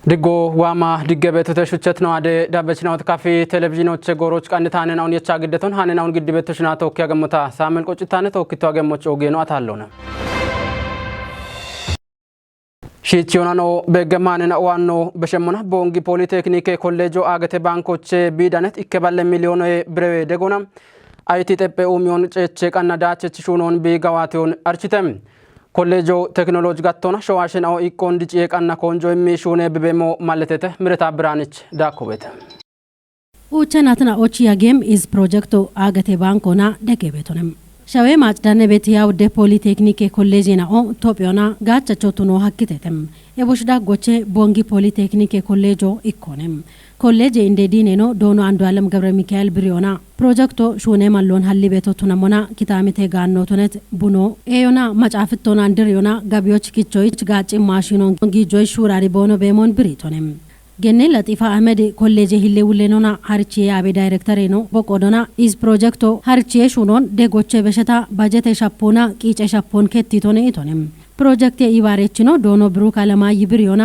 ድጎ ዋማ ድገበት ተሽቸት ነው አደ ዳበችናው ተካፊ ቴሌቪዥኖች ጎሮች ቀንታነን አሁን የቻግደቱን ሃነናውን ግድበቶችና ተወክ ያገሙታ ሳሙኤል ቆጭታነ ተወክቶ ያገሞች ኦጌኖ አታለውና ሺቺዮናኖ በገማነና ዋኖ በሸሞና ቦንጊ ፖሊቴክኒክ ኮሌጆ አገተ ባንኮች ቢዳነት ይከባለ ሚሊዮን ብር ደጎና አይቲ ጤጴኡ ሚዮን ጨቼ ቀናዳች ሹኖን ቢጋዋቲውን አርችተም ኮሌጆ ቴክኖሎጂ ጋቶና ሸዋሽናው ኢኮንዲጭ የቀና ኮንጆ የሚሹነ በበሞ ማለተተ ምርታ ብራንች ዳኮበት ኡቸናትና ኦቺያ ጌም ኢዝ ፕሮጀክቶ አገቴ ባንኮና ደገበቶንም ሻዌ ማጭዳነ ቤት ያው ደ ፖሊቴክኒክ ኮሌጅና ኦ ኢትዮጵያና ጋቻቾቱኖ ሀክተተም የቦሽዳ ጎቼ ቦንጊ ፖሊቴክኒክ ኮሌጆ ኢኮነም ኮሌጅ እንደዲኔኖ ዶኖ አንዱ ዓለም ገብረ ሚካኤል ብሪዮና ፕሮጀክቶ ሹኔ ማሎን ሀሊ ቤቶቱናሞና ኪታሚቴ ጋኖቱነት ቡኖ ኤዮና ማጫፍቶና አንድሪዮና ጋቢዎች ኪቾይች ጋጭ ማሽኖን ጊጆይ ሹራሪ ቦኖ በሞን ብሪቶንም ገኔ ለጢፋ አህመድ ኮሌጅ ሂሌ ውሌኖና ሀርቺ አቤ ዳይሬክተር ነው በቆዶና ኢዝ ፕሮጀክቶ ሀርቺ ሹኖን ደጎቼ በሸታ ባጀቴ ሻፖና ቂጨ ሻፖን ከቲቶነ ኢቶንም ፕሮጀክት ኢባሬችኖ ዶኖ ብሩክ አለማ ይብሪዮና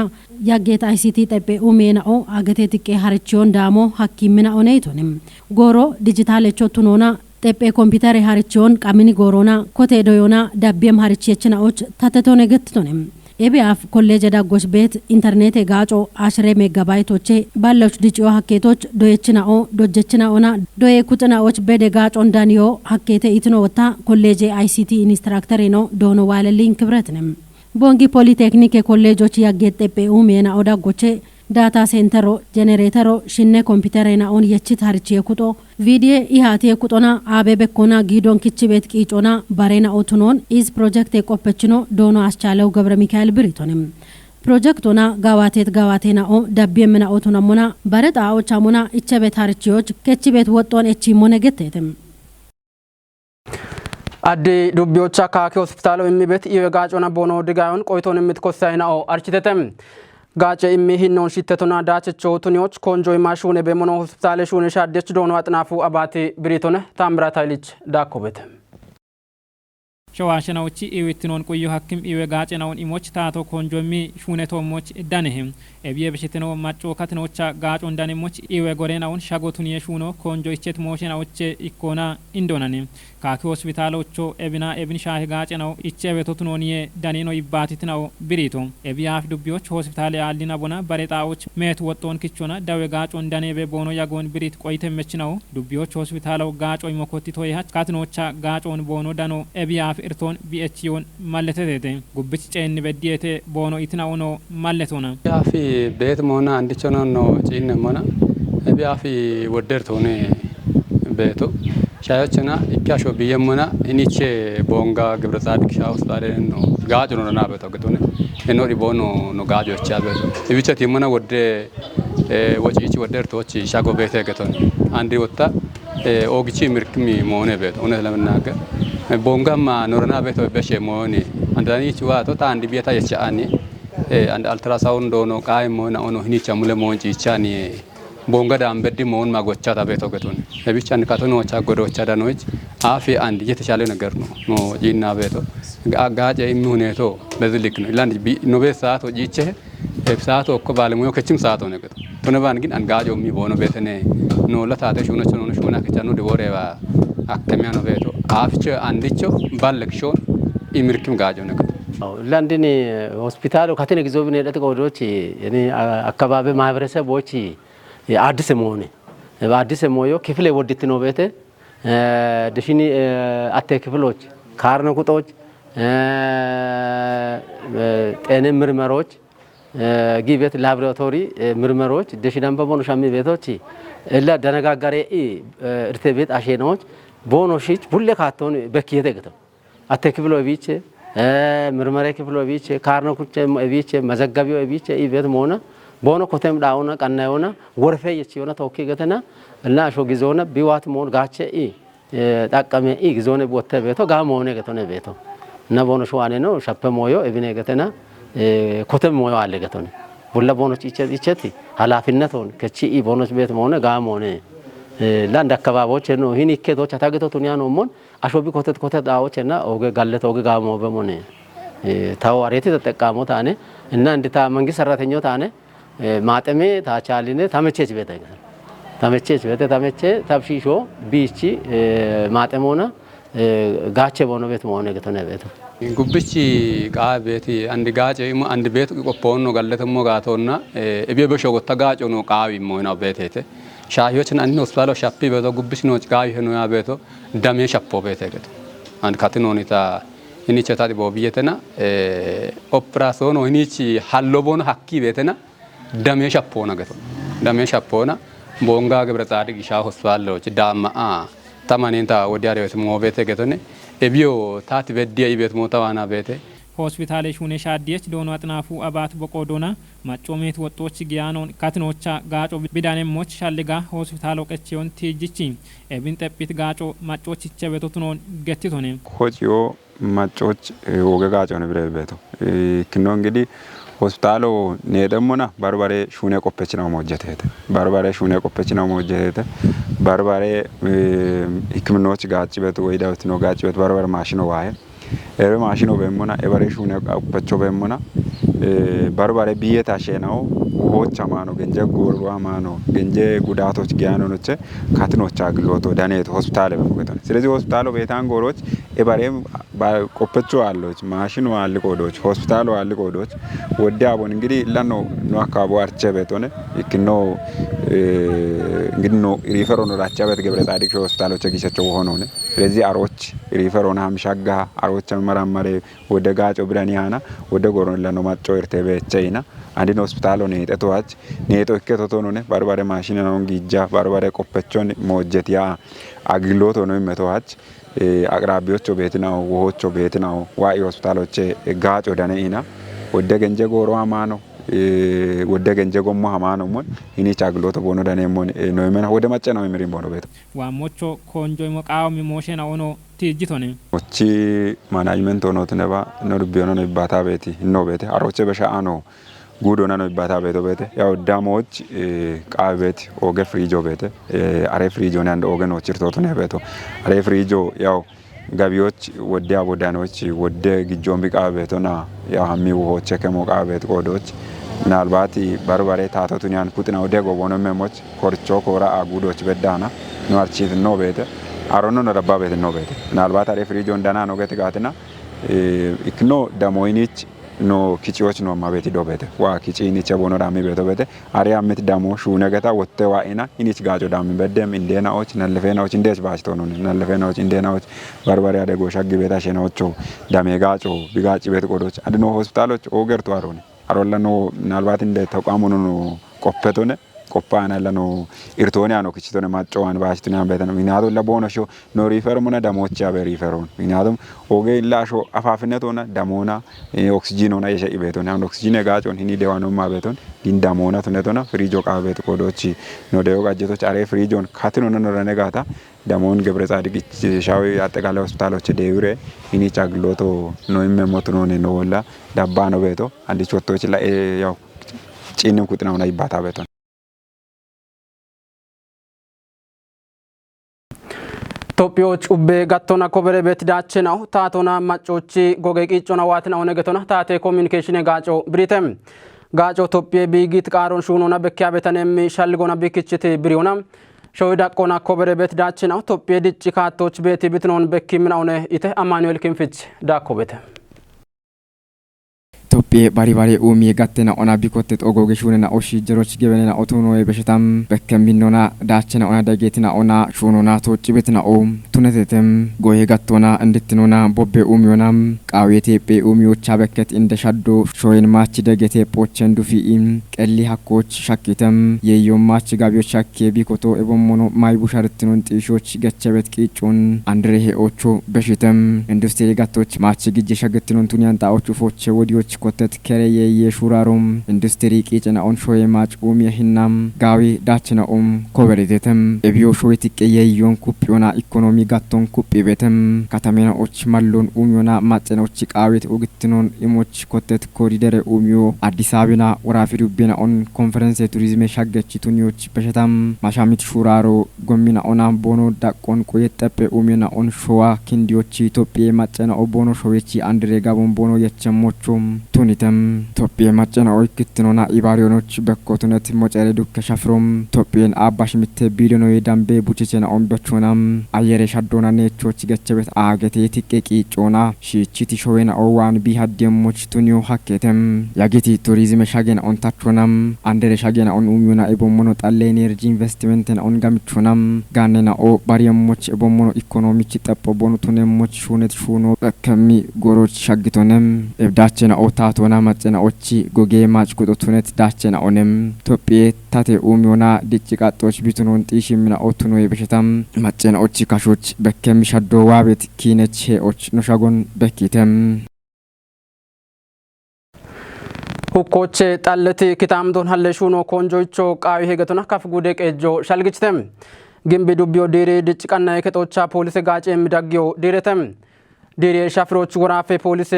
ያጌታ አይሲቲ ጠጴ ኡሜናኦ አገቴ ጥቄ ሀርቺዮን ዳሞ ሐኪምና ኦኔቶንም ጎሮ ዲጂታል ቾቱኖና ጠጴ ኮምፒውተር ሀርቺዮን ቃሚኒ ጎሮና ኮቴዶዮና ዳቢየም ሀርቺየችናዎች ታተቶነ ገትቶንም ኤቢአፍ ኮሌጅ ዳጎች ቤት ኢንተርኔት ጋጮ አሽሬ ሜጋባይቶቼ ባለች ዲጂዮ ሀኬቶች ዶየችናኦ ዶጀችናኦና ዶየ ኩጥናዎች በደጋጮ እንዳኒዮ ሀኬቴ ኢትኖ ወታ ኮሌጅ አይሲቲ ኢንስትራክተር ነው ዶኖ ዋለልኝ ክብረትንም ቦንጊ ፖሊቴክኒክ ኮሌጆች ያጌጠጴ ኡሜና ኦዳጎቼ ዳታ ሴንተሮ ጄኔሬተሮ ሽነ ኮምፒውተርና ኦን የችት ሀርቺ የኩጦ ቪዲዮ ኢሃቲ የኩጦና አቤበኮና ጊዶን ኪች ቤት ቂጮና ባሬና ኦቱኖን ኢዝ ፕሮጀክት የቆፈችኖ ዶኖ አስቻለው ገብረ ሚካኤል ብሪቶንም ፕሮጀክቶና ጋዋቴና ኦ ዳቢየምና ኦቱናሞና ባረጣዎች አሞና ኢቸ ቤት ሀርቺዎች ከች ቤት ወጦን እቺ ሞነገተተም አዲ ዱቢዮቻ ካኪ ሆስፒታሉ የሚበት የጋጮና ቦኖ ድጋዩን ቆይቶን የምትኮሳይናኦ አርችተተም ጋጨ የሚሂነውን ሽተቱና ዳቸቸው ቱኒዎች ኮንጆ ማሹነ በሞኖ ሆስፒታል ሹነ ሻደች ዶኖ አጥናፉ አባቴ ብሪቶነ ታምራታይልች ዳኮበት ሸዋሽናውቺ ኢዊትኖን ቆዩ ሐኪም ኢወጋጨናውን ኢሞች ታቶ ኮንጆሚ ሹነቶሞች ዳነህም ኤቢየ በሽተኖ ማጮካትኖቻ ጋጮ እንዳነሞች ኢወጎሬናውን ሻጎቱን የሹኖ ኮንጆ ኢቸት ሞሽናዎች ኢኮና ኢንዶናኒ ካኪ ሆስፒታሎቾ ኤብን ሻህ ጋጨናው ኢቸ በቶቱኖኒየ ዳኔኖ ይባቲትናው ብሪቶ ኤቢያፍ ዱቢዮች ሆስፒታል ያሊና ቦና ባሬጣዎች ሜት ወጦን ኪቾና ዳዌ ጋጮ እንዳኔ በቦኖ ያጎን ብሪት ቆይተመችናው ዱቢዮች ሆስፒታላው ጋጮ ይሞኮቲቶ ይሃች ካትኖቻ ጋጮን ቦኖ ዳኖ ኤቢያፍ ኢርቶን ቢኤችዮን ማለተቴ ጉብች ጨን በዲኤቴ ቦኖ ኢትናውኖ ማለቶና ያፊ ቤት ሞና አንዲቾና ነው ጪን ሞና ቢያፊ ወደር ቶኔ ቤቶ ሻዮችና ኢካሾ ቢየሞና ኢኒቼ ቦንጋ ግብረ ጻድቅ ሻውስ ታለ ነው ጋጭ ነው ና ቤቶ ገቶነ እኖሪ ቦኖ ነው ጋጆች ያልቤቶ ኢቢቸት የሞና ወደ ወጪች ወደር ቶች ሻጎ ቤተ ገቶነ አንዲ ወጣ ኦግቺ ምርክሚ ሞነ ቤቶ ሆነ ለምናገር ቦንጋማ ኖረና ቤቶ በሸ ሞኒ አንዳኒ ቹዋ ቶታ አንዲ ቤታ የቻአኒ አንድ አልትራሳውንድ ሆኖ ቃይ ሞና ሆኖ ህኒቻ ሙለ ሞንጪ ቻኒ ቦንጋ ዳምበዲ ሞን ማጎቻታ ቤቶ ገቶን ለብቻን ካቶኖቻ ጎዶቻ ዳኖች አፊ አንድ የተሻለ ነገር ነው ጂና ቤቶ አጋጨ የሚሁኔቶ በዝልክ ነው ኢላንድ ኖቤ ሰዓት ወጪቼ ሰዓት እኮ ባለሙያው ከችም ሰዓት ሆነ ገቶ ቱነባን ግን አንጋጆ ሚ ቦኖ ቤተኔ ኖ ለታተ ሹኖች ነው ሹና ከቻኑ ደቦሬባ አከሚያ ነው ቤቶ አፍቸ አንድቾ ባለክሾን ኢምርክም ጋጆ ነገር ለንደን ሆስፒታሉ ካተነ ግዞብ ነደት ቆዶች እኔ አካባቢ ማህበረሰቦች አዲስ ሞኔ አዲስ ሞዮ ክፍል ወድት ነው ቤተ ደሽኒ አተ ክፍሎች ካርነ ቁጦች ጤነ ምርመሮች ጊቤት ላብራቶሪ ምርመሮች ደሽዳን በቦኖ ሻሚ ቤቶች እላ ደነጋጋሪ እርተ ቤት አሸናዎች ቦኖሺች ሁሌ ካቶን በኪየተ ገተው አተ ክፍሎ ቢቼ ምርመራ ክፍሎ ቢቼ ካርነ ኩቸ ቢቼ መዘጋቢው ቢቼ ኢቤት ሞና ቦኖ ኮተም ዳውና ቀናዮና ወርፌ የቺዮና ተወኪ ገተና እና ሾ ጊዞና ቢዋት ሞን ጋቸ ጣቀመ ጊዞነ ቦተ ቤቶ ጋሞነ ገተነ ቤቶ እና ቦኖ ሾዋኔ ነው ሸፈ ሞዮ እብኔ ገተና ኮተም ሞዮ አለ ገተነ ሁላ ቦኖች ይቸቲ ኃላፊነት ሆነ ከቺ ቦኖች ቤት ሞነ ጋሞነ ላንድ አካባቢዎች ነው ሂኒ ከቶች አታገቶቱን ያኖ ሞን አሾቢ ኮተት ዳዎችና ኦገ ጋለቶ ኦገ ጋሞ በሞነ ታው አሬት ተጠቃሞ ታነ እና እንድታ መንግስት ሰራተኛው ታነ ማጠሜ ታቻሊነ ተመቼች ቤተ ተመቼች ቤተ ተመቼ ተብሺሾ ቢቺ ማጠሞና ጋቼ ቦኖ ቤት መሆነ ገተነ ቤት ጉብቺ ቃ ቤት አንድ ጋጬ አንድ ቤት ቆፖን ነው ጋለተሞ ጋቶና እቤ በሾ ተጋጮ ነው ቃዊ ሞና ቤቴ ሻዮችን አንድ ሆስፒታል ሻፒ ቤቶ ጉብቺ ነው ቃዊ ነው ያ ቤቶ ደሜ ሻፖ ቤቴ ገት አንድ ካቲኖኒታ ኢኒቸታዲ ቦቢየተና ኦፕራሶን ኢኒቺ ሃሎቦን ሀኪ ቤተና ደሜ ሻፖና ገቶ ደሜ ሻፖና ቦንጋ ግብረ ጻድቅ ሻ ሆስፒታሎች ዳማአ ተማኔንታ ወዲያሪዎት ሞቤቴ ገቶኔ ኤቢዮ ታት በዲያ ይቤት ሞታዋና ቤቴ ሆስፒታል ሹኔ ሻዲየች ዶኖ አጥናፉ አባት በቆዶና ማጮሜት ወጦች ጊያኖን ካትኖቻ ጋጮ ቢዳኔሞች ሻልጋ ሆስፒታል ወቀቺዮን ቲጂቺ ኤቢን ጠጲት ጋጮ ማጮች ይቸበቶቱኖን ገቲቶኔ ሆጪዮ ማጮች ወገ ጋጮ ነው ብለበቶ ክኖ እንግዲህ ሆስፒታሉ ነደሞና ባርባሬ ሹኔ ቆፈች ነው ሞጀቴተ ባርባሬ ሹኔ ቆፈች ነው ሞጀቴተ ባርባሬ ህክምናዎች ጋጭበት ወይ ዳውት ነው ጋጭበት ባርባሬ ማሽኖ ዋይ ኤረ ማሽኖ በመና ኤበሬ ሹኔ ቆፈቾ በመና ባርባሬ ቢየታ ሸናው ሆቻ ማኖ ገንጀ ጎርዋ ማኖ ገንጀ ጉዳቶች ጊያኖ ነች ካትኖች አግሎቶ ዳኔት ሆስፒታል በመገተነ ስለዚህ ሆስፒታሉ ቤታን ጎሮች ኤበሬም ቆፈቾ አሎች ማሽኖ አልቆዶች ሆስፒታሉ አልቆዶች ወዲያቦን እንግዲህ ለኖ ነው አካባቢ አርቸ ቤቶነ ይክኖ እንግዲህ ነው ሪፈሮን ራቻበት ገብረ ጻድቅ ሆስፒታሎች ጊዜቸው ሆኖነ ስለዚህ አሮች ሪፈሮን ሀምሻጋ አሮች መራማሬ ወደ ጋጮ ብራኒያና ወደ ጎሮን ለኖ ማጮ እርቴ በቸይና አንዲን ሆስፒታል ሆነ ተተዋች ኔቶ ከቶቶ ነው ባርባሬ ማሽን ነው እንግጃ ባርባሬ ቆፈቾን ሞጀቲያ አግሎቶ ነው መተዋች አቅራቢዎቹ ቤት ነው ወሆቹ ቤት ነው ዋይ ሆስፒታሎች ጋጮ ዳነኢና ወደ ገንጀ ጎሮ አማኖ ወደ ገንጀ ጎሞ አማኖ ሞን ኢኒ ቻግሎቶ ቦኖ ዳነሞን ነው መና ወደ ማጨ ነው ምሪም ቦኖ ቤት ዋሞቾ ኮንጆ ሞቃው ሚሞሽና ሆኖ ቲጂቶኔ ወቺ ማናጅመንት ሆኖ ተነባ ነው ቢሆነ ነው ባታ ቤት ነው ቤት አሮቼ በሻአኖ ጉዶና ነው ባታ ቤቶ ቤት ያው ዳሞች ቃቤት ኦገ ፍሪጆ ቤት አሬ ፍሪጆ ነው አንድ ኦገን ወጭርቶቶ ነው ቤቶ አሬ ፍሪጆ ያው ጋቢዎች ወዲያ ቦዳኖች ወደ ግጆም ቢቃቤቶና ያው ሀሚ ወሆቼ ከሞቃቤት ቆዶች ምናልባት ባርባሬ ታቶቱን ያን ኩጥና ወደ ጎቦኖ መሞች ኮርቾ ኮራ አጉዶች በዳና ነው አርቺት ነው ቤት አሮኖ ነው ረባ ቤት ነው ቤት ምናልባት አሬ ፍሪጆ እንደና ነው ገትጋትና ኢክኖ ዳሞይኒች no kichiዎች ነው ማቤት ዶቤተ ዋ kichi ni chebono dami beto bete ari amit damo shu negata wotte wa ina inich gajo dami bedem indenaዎች ነለፈናዎች እንዴት ባጭቶ ነው ነለፈናዎች indenaዎች ባርባሪ አደጎ ሻግ ቤታ ሸናዎቹ ዳሜ ጋጮ ቢጋጭ ቤት ቆዶች አድኖ ሆስፒታሎች ኦገርቱ አሮነ አሮለኖ ምናልባት እንደ ተቋሙ ነው ቆፈቶነ ቆፓና ለኖ ኢርቶኒያ ነው ክቺቶነ ማጮዋን ባጭቱና ቤተነ ሚናዶ ለቦኖሾ ኖ ሪፈርሙና ዳሞቻ በሪፈሩን ሚናዶም ኦጌ ላሾ አፋፍነቶና ዳሞና ኦክሲጂን ሆና የሸይ ቤቶና አሁን ኦክሲጂን ጋጮን ሂኒ ደዋኖ ማቤቶን ግን ዳሞና ተነቶና ፍሪጆ ቃቤት ቆዶች ነው ደዮ ጋጀቶች አሬ ፍሪጆን ካትኖ ነው ረነጋታ ዳሞን ገብረ ጻድቅ ሻዊ አጠቃላይ ሆስፒታሎች ደዩሬ ሂኒ ቻግሎቶ ነው የሚሞቱ ነው ወላ ዳባ ነው ቤቶ አንዲች ወጥቶች ላይ ያው ጪንም ኩጥናው ላይ ባታ ቤቶ ኢትዮጵያዎች ኡቤ ጋቶና ኮበሬ ቤት ዳችናው ታቶና ማጮቺ ጎጌቂ ጮና ዋትና ኦነገቶና ታቴ ኮሚኒኬሽን ጋጮ ብሪተም ጋጮ ኢትዮጵያ ቢጊት ቃሮን ሹኖና በኪያ ቤተነም ሻልጎና ቢክችት ብሪውና ሾይዳ ቆና ኮበሬ ቤት ዳችናው ኢትዮጵያ ድጭ ካቶች ቤት ቢትኖን በኪምና ኦነ ኢተ አማኑኤል ኪንፍች ዳኮ ቤተ ኢትዮጵያ ባሪ ኡሚ ጋተና ኦና ቢኮቴት ኦጎጌሹና ኦሺ ጀሮች ገበነና ኦቶኖ በሽታም በከምቢኖና ዳችና ኦና ዳጌትና ኦና ሹኖና ቶጭ ቤትና ኦም ቱነተተም ጎሄ ጋቶና እንድትኖና ቦቤ ኡሚዮናም ቃዌቴ ጴ ኡሚዮቻ በከት እንደሻዶ ሾይን ማች ደገቴ ፖቸንዱ ፊኢም ቀሊ ሀኮች ሻኪተም የዮም ማች ጋቢዮች ሻኬ ቢኮቶ ኤቦሞኖ ማይቡሻርትኑን ጢሾች ገቸበት ቂጩን አንድሬ ኦቾ በሽተም ኢንዱስትሪ ጋቶች ማች ግጄ ሻገትኑን ቱኒያን ጣዎቹ ፎቼ ወዲዮች ኮተት ከረየ የሹራሮም ኢንዱስትሪ ቂጭና ኦን ሾይ ማጭ የህናም ጋዊ ዳችና ኮበሬቴተም ኤቢዮ ሾይ ትቀየዮን ኩፒዮና ኢኮኖሚ ጋቶን ኩፒ ቤተም ካታሜና ኦች ማሎን ኡሚዮና ማጨናዎች ቃዊት ኦግትኖን ኢሞች ኮተት ኮሪደር ኡሚዮ አዲስ አበባና ወራፊሩ ቤና ኦን ኮንፈረንስ ቱሪዝም ሻገች ቱኒዎች በሸታም ማሻሚት ሹራሮ ጎሚና ኦና ቦኖ ዳቆን ቆየጠペኡሚዮና ኦን ሾዋ ኪንዲዎች ኢትዮጵያ ማጨና ኦቦኖ ሾዌቺ አንድሬ ጋቦን ቦኖ የቸሞቹም ቱኒተም ኢትዮጵያ ማጨና ኦይክትኖና ኢባሪዮኖች በኮቱነት ሞጨሬ ዱከ ሻፍሮም ኢትዮጵያን አባሽ ምት ቢሊዮኖ የዳምቤ ቡችቸና ኦምበቾናም አየሬ ሻዶና ኔቾች ገቸበት አገቴ ትቄቂ ጮና ሺቺቲ ሾዌና ኦዋን ቢሃደሞች ቱኒዮ ሀኬተም ያጌቲ ቱሪዝም ሻገና ኦንታቾናም አንደሬ ሻገና ኦን ኡሚዮና ኢቦሞኖ ጣለ ኤነርጂ ኢንቨስትመንትና ኦን ጋምቾናም ጋነና ኦ ባሪየሞች ኢቦሞኖ ኢኮኖሚክ ጠቆቦኑ ቱነሞች ሹነት ሹኖ ከሚ ጎሮች ሻግቶነም እብዳቸና ኦታቶና ማጨና ኦቺ ጎጌ ማጭ ቁጥቱነት ዳቸና ኦነም ኢትዮጵያ ታቴ ኡሚዮና ዲጭቃጦች ቢቱኖን ጢሽምና ኦቱኖ የበሽታም ማጨና ኦቺ ካሾች በከሚ ሻዶ ዋቤት ኪነች ሄኦች ኖሻጎን በኪተም ሁኮቼ ጣለቲ ኪታምዶን ሀለሹኖ ኮንጆቾ ቃዊ ሄገቶና ካፍ ጉዴ ቀጆ ሻልግችተም ግንቢ ዱቢዮ ዲሬ ድጭቃና የከጦቻ ፖሊስ ጋጭ የሚዳጊዮ ዲሬተም ዲሬ ሻፍሮች ወራፌ ፖሊስ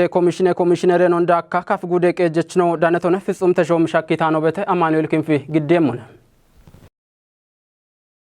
ኮሚሽነር ነው እንዳካ ካፍ ጉዴ ቀጀች ነው ዳነቶነ ፍጹም ተሾም ሻኪታ ነው በተ አማኑኤል ክንፊ ግዴም ሆነ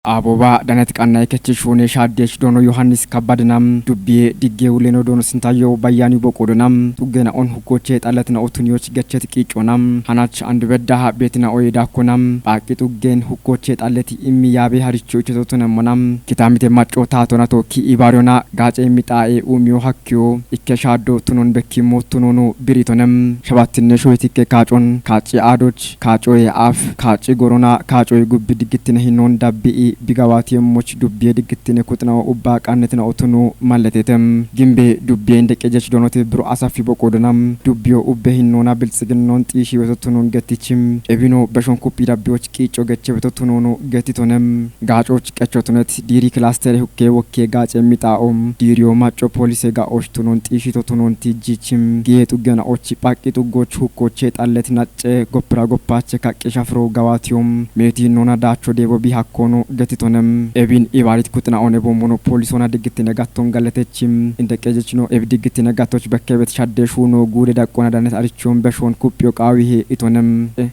አቦባ ዳነት ቃና የከችሹኔ ሻዴሽ ዶኖ ዮሐንስ ከባድናም ዱቤ ዲጌው ሌኖ ዶኖ ስንታየው ባያኒ ቦቆዶናም ጡገና ኦን ሁኮቼ ጣለትና ኦቱኒዮች ገቸት ቂጮናም ሃናች አንድ በዳሃ ቤትና ኦይዳኮናም ባቂ ጡገን ሁኮቼ ጣለቲ ኢሚያቤ ሀሪቾ ቸቶተነሞናም ኪታሚቴ ማጮ ታቶናቶ ኪ ኢባሪዮና ጋጨ የሚጣኤ ኡሚዮ ሀኪዮ ኢከሻዶ ቱኖን በኪሞ ቱኖኖ ብሪቶነም ሸባትነ ሾይቲከ ካጮን ካጪ አዶች ካጮዬ አፍ ካጪ ጎሮና ካጮዬ ጉብ ድግትነ ሂኖን ዳቢኢ ቢጋዋቲየሞች ዱቤ ድግትነ ኩጥናው ኡባ ቃነትና ኦቱኑ ማለቴተም ግንቤ ዱቤ እንደቀጀች ዶኖት ብሩ አሳፊ ቦቆዶናም ዱቤው ኡቤ ሂኖና ብልጽግናውን ጢሺ ወተቱኑን ገቲችም ኤቢኖ በሾን ኮፒ ዳቢዎች ቂጮ ገቸ ወተቱኑኑ ገቲቶነም ጋጮች ቀቾቱነት ዲሪ ክላስተር ሁኬ ወኬ ጋጭ የሚጣኦም ዲሪዮ ማጮ ፖሊስ ጋኦች ቱኑን ጢሺ ተቱኑን ቲጂችም ጌጡ ገና ኦች ጳቂጡ ጎች ሁኮቼ ጣለት ናጨ ጎፕራ ጎፓቸ ካቄ ሻፍሮ ጋዋቲዮም ሜቲ ኖና ዳቾ ዴቦ ቢሃኮኑ ገቲቶነም ኤቢን ኢባሪት ኩጥና ኦነ ቦሞኖ ፖሊሶና ድግት ነጋቶን ጋለተችም እንደቀጀች ነው ኤብ ድግት ነጋቶች በከበት ሻደሹ ነው ጉደ ዳቆና ዳነት አርቾን በሾን ኩጵዮ ቃዊሄ ኢቶነም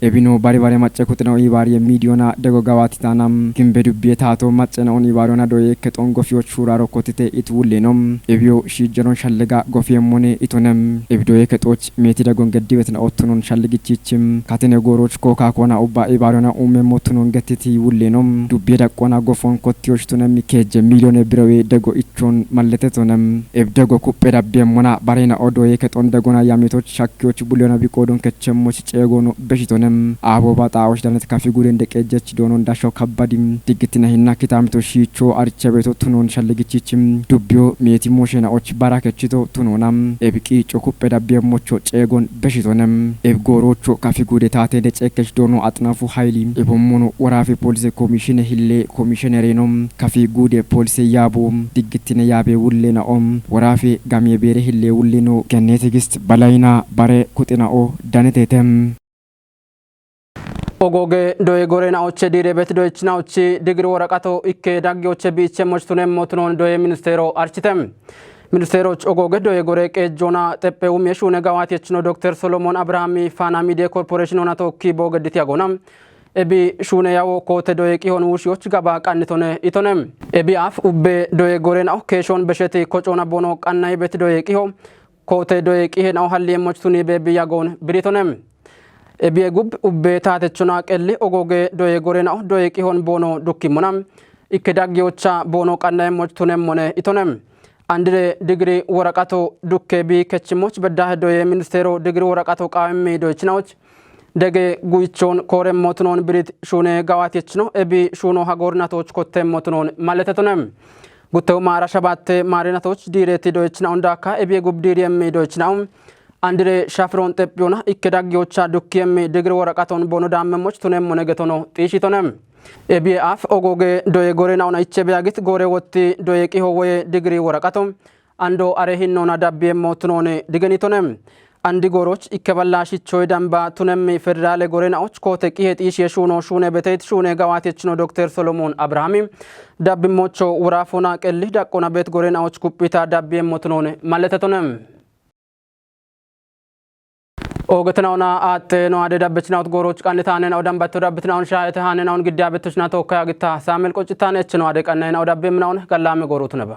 ኤቢኖ ባሪ ማጨ ኩጥናው ኢባሪ የሚዲዮና ደጎጋዋቲታናም ግንበዱብ የታቶ ማጨናውን ኢባሪዮና ዶዬ ከጦን ጎፊዎች ሹራሮ ኮትቴ ኢትውሌኖም ኤቢዮ ሺጀሮን ሻለጋ ጎፊየሞኔ ኢቶነም ኤብዶዬ ከጦች ሜቲ ደጎን ገዲበትና ኦቱኑን ሻለግቺችም ካቴኔ ጎሮች ኮካኮና ኡባ ኢባሪዮና ኡሜሞቱኑን ገቲቲ ውሌኖም ዱቤ ቆና ጎፎን ኮቲዎች ቱነም ከጀ ሚሊዮን ብረዌ ደጎ ኢቾን ማለተቶነም ኤብደጎ ኩጴ ዳቢየሞና ባሬና ኦዶዬ ከጦን ደጎና ያሜቶች ሻኪዎች ቡሊዮና ቢቆዶን ከቸሞች ጨጎኖ በሽቶነም አቦባ ጣዎች ዳነት ካፊ ጉዴ እንደቀጀች ዶኖ እንዳሻው ከባዲም ድግትና ሂና ኪታምቶ ሺቾ አርቸቤቶ ቱኖን ሻለግቺችም ዱቢዮ ሜቲ ሞሽናዎች ባራከችቶ ቱኖናም ኤብቂ ጮ ኩጴ ዳቢየሞቾ ጨጎን በሽቶነም ኤብጎሮቾ ካፊ ጉዴ ታቴ ደጨከች ዶኖ አጥናፉ ኃይሊ ኤቦሞኖ ወራፊ ፖሊስ ኮሚሽን ሂሌ ኮሚሽነሬኖም ካፊ ጉዴ ፖሊስ ያቡ ድግትነ ያቤ ውሌና ኦም ወራፌ ጋሜ ቤሬ ሂሌ ውሌኖ ገኔ ትግስት በላይና ባሬ ኩጥናኦ ዳነቴተም ኦጎጌ ዶዬ ጎሬናዎቼ ዲሬ ቤት ዶይችናዎቼ ዲግሪ ወረቀቶ ኢኬ ዳጊዎቼ ቢቸሞች ቱነም ሞትኖን ዶዬ ሚኒስቴሮ አርችተም ሚኒስቴሮች ኦጎጌ ዶዬ ጎሬ ቀጆና ጠጴውም የሹነ ጋዋቴች ነው ዶክተር ሶሎሞን አብርሃሚ ፋና ሚዲያ ኮርፖሬሽን ሆና ተወኪ ቦገድት ያጎናም ኤቢ ሹነ ያው ኮተ ዶዬ ቂሆን ውሽዮች ጋባ ቃንቶነ ኢቶነም ኤቢ አፍ ኡቤ ዶዬ ጎሬናው ኬሾን በሸቴ ኮጮና ቦኖ ቃናይ ቤት ዶዬ ቂሆ ኮተ ዶዬ ቂሄናው ሀሊየሞች ቱኒ ቤቢ ያጎን ብሪቶነም ኤቢ ጉብ ኡቤ ታተቹና ቀሊ ኦጎጌ ዶዬ ጎሬናው ዶዬ ቂሆን ቦኖ ዱኪሙናም ኢከዳጊዮቻ ቦኖ ቃናይሞች ቱነም ሆነ ኢቶነም አንድሬ ዲግሪ ወረቀቶ ዱኬ ቢ ከችሞች በዳህ ዶዬ ሚኒስቴሮ ዲግሪ ወረቀቶ ቃሚ ዶይችናዎች ደገ ጉይቾን ኮረም ሞትኖን ብሪት ሹኔ ጋዋቴች ነው ኤቢ ሹኖ ሀጎርናቶች ኮተም ሞትኖን ማለተቱነም ጉተው ማራ ሸባቴ ማሪናቶች ዲሬቲ ዶይችናው እንዳካ ኤቢ ጉብ ዲሪየም ዶይችናው አንድሬ ሻፍሮን ጠጵዮና ኢከዳጊዮቻ ዱኪየም ዲግሪ ወረቀቶን ቦኖ ዳመሞች ቱነም ሞነገቶኖ ጢሺቶነም ኤቢ አፍ ኦጎጌ ዶዬ ጎሬናውና ኢቸቢያግት ጎሬ ወቲ ዶዬ ቂሆ ወይ ዲግሪ ወረቀቶም አንዶ አሬሂኖና ዳቢየም ሞትኖን ዲገኒቶነም አንዲ ጎሮች ኢከበላሽቾይ ዳምባ ቱነም ፌደራል ጎሬናዎች ኮተ ቂሄጢሽ የሹኖ ሹኔ በተት ሹኔ ጋዋቴች ነው ዶክተር ሶሎሞን አብርሃሚ ዳብሞቾ ወራፎና ቀሊ ዳቆና ቤት ጎሬናዎች ኩፒታ ዳቢየም ሞትኖን ማለተቶነም ኦገትናውና አጥ ነው አደዳበችናውት ጎሮች ቃንታነን አውዳምባቶ ዳብትናውን ሻይተሃነናውን ግዳበቶችና ተወካያ ግታ ሳሙኤል ቆጭታነች ነው አደቀናይና አውዳበምናውን ቀላም ጎሮት ነባ